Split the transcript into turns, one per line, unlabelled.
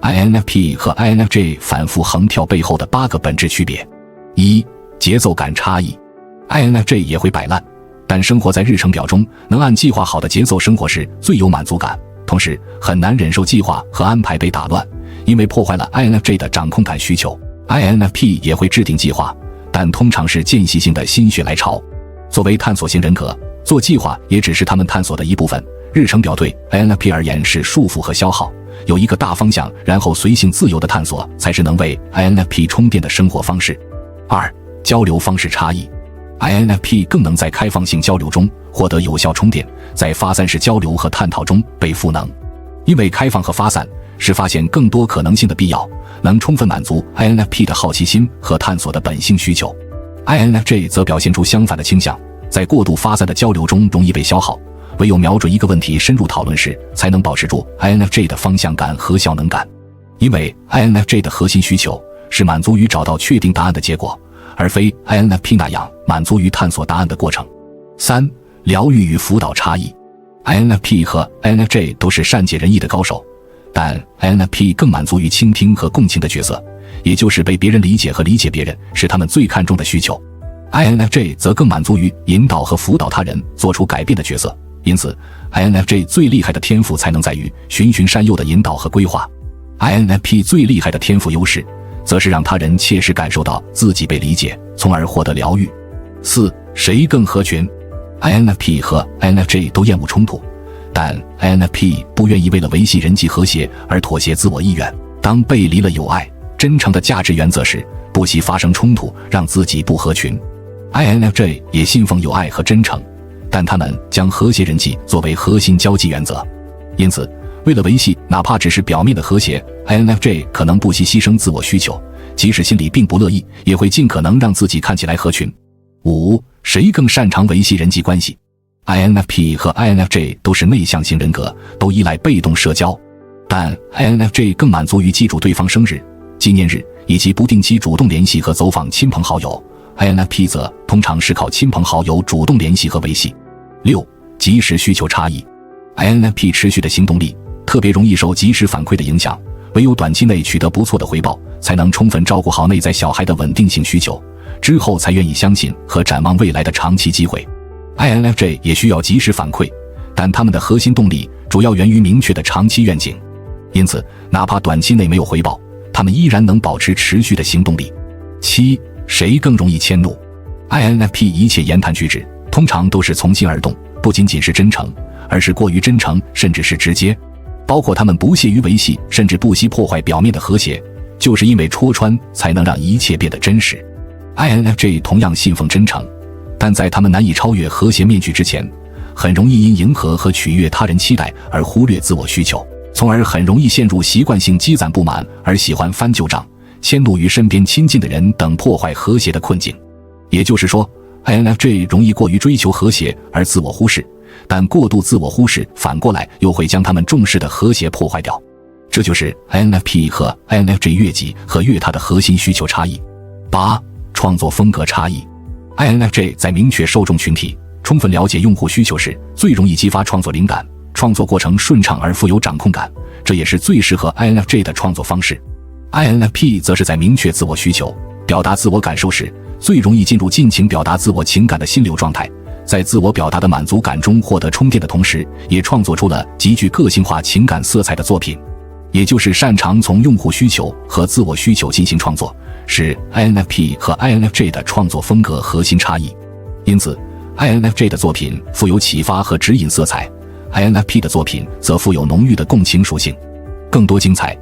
INFP 和 INFJ 反复横跳背后的8个本质区别。1、节奏感差异。 INFJ 也会摆烂，但生活在日程表中，能按计划好的节奏生活时最有满足感，同时很难忍受计划和安排被打乱，因为破坏了 INFJ 的掌控感需求。 INFP 也会制定计划，但通常是间歇性的心血来潮。作为探索型人格，做计划也只是他们探索的一部分。日程表对 INFP 而言是束缚和消耗，有一个大方向，然后随性自由的探索才是能为 INFP 充电的生活方式。2、交流方式差异。 INFP 更能在开放性交流中获得有效充电，在发散式交流和探讨中被赋能。因为开放和发散是发现更多可能性的必要，能充分满足 INFP 的好奇心和探索的本性需求。 INFJ 则表现出相反的倾向，在过度发散的交流中容易被消耗，唯有瞄准一个问题深入讨论时，才能保持住 INFJ 的方向感和效能感。因为 INFJ 的核心需求是满足于找到确定答案的结果，而非 INFP 那样满足于探索答案的过程。3、疗愈与辅导差异。 INFP 和 INFJ 都是善解人意的高手，但 INFP 更满足于倾听和共情的角色，也就是被别人理解和理解别人是他们最看重的需求。 INFJ 则更满足于引导和辅导他人做出改变的角色，因此 INFJ 最厉害的天赋才能在于循循善诱的引导和规划。 INFP 最厉害的天赋优势则是让他人切实感受到自己被理解，从而获得疗愈。4、谁更合群。 INFP 和 INFJ 都厌恶冲突，但 INFP 不愿意为了维系人际和谐而妥协自我意愿。当背离了友爱、真诚的价值原则时，不惜发生冲突，让自己不合群。 INFJ 也信奉友爱和真诚，但他们将和谐人际作为核心交际原则。因此，为了维系哪怕只是表面的和谐， INFJ 可能不惜牺牲自我需求，即使心里并不乐意，也会尽可能让自己看起来合群。5、谁更擅长维系人际关系。 INFP 和 INFJ 都是内向型人格，都依赖被动社交，但 INFJ 更满足于记住对方生日、纪念日以及不定期主动联系和走访亲朋好友， INFP 则通常是靠亲朋好友主动联系和维系。6、及时需求差异。 INFP 持续的行动力特别容易受及时反馈的影响，唯有短期内取得不错的回报，才能充分照顾好内在小孩的稳定性需求，之后才愿意相信和展望未来的长期机会。 INFJ 也需要及时反馈，但他们的核心动力主要源于明确的长期愿景，因此哪怕短期内没有回报，他们依然能保持持续的行动力。7、谁更容易迁怒。 INFP 一切言谈举止通常都是从心而动，不仅仅是真诚，而是过于真诚，甚至是直接，包括他们不屑于维系甚至不惜破坏表面的和谐，就是因为戳穿才能让一切变得真实。 INFJ 同样信奉真诚，但在他们难以超越和谐面具之前，很容易因迎合和取悦他人期待而忽略自我需求，从而很容易陷入习惯性积攒不满而喜欢翻旧账、迁怒于身边亲近的人等破坏和谐的困境。也就是说， INFJ 容易过于追求和谐而自我忽视，但过度自我忽视反过来又会将他们重视的和谐破坏掉。这就是 INFP 和 INFJ 越级和越他的核心需求差异。8、创作风格差异。 INFJ 在明确受众群体、充分了解用户需求时，最容易激发创作灵感，创作过程顺畅而富有掌控感，这也是最适合 INFJ 的创作方式。 INFP 则是在明确自我需求、表达自我感受时，最容易进入尽情表达自我情感的心流状态，在自我表达的满足感中获得充电的同时，也创作出了极具个性化情感色彩的作品。也就是擅长从用户需求和自我需求进行创作，是 INFP 和 INFJ 的创作风格核心差异。因此 INFJ 的作品富有启发和指引色彩， INFP 的作品则富有浓郁的共情属性。更多精彩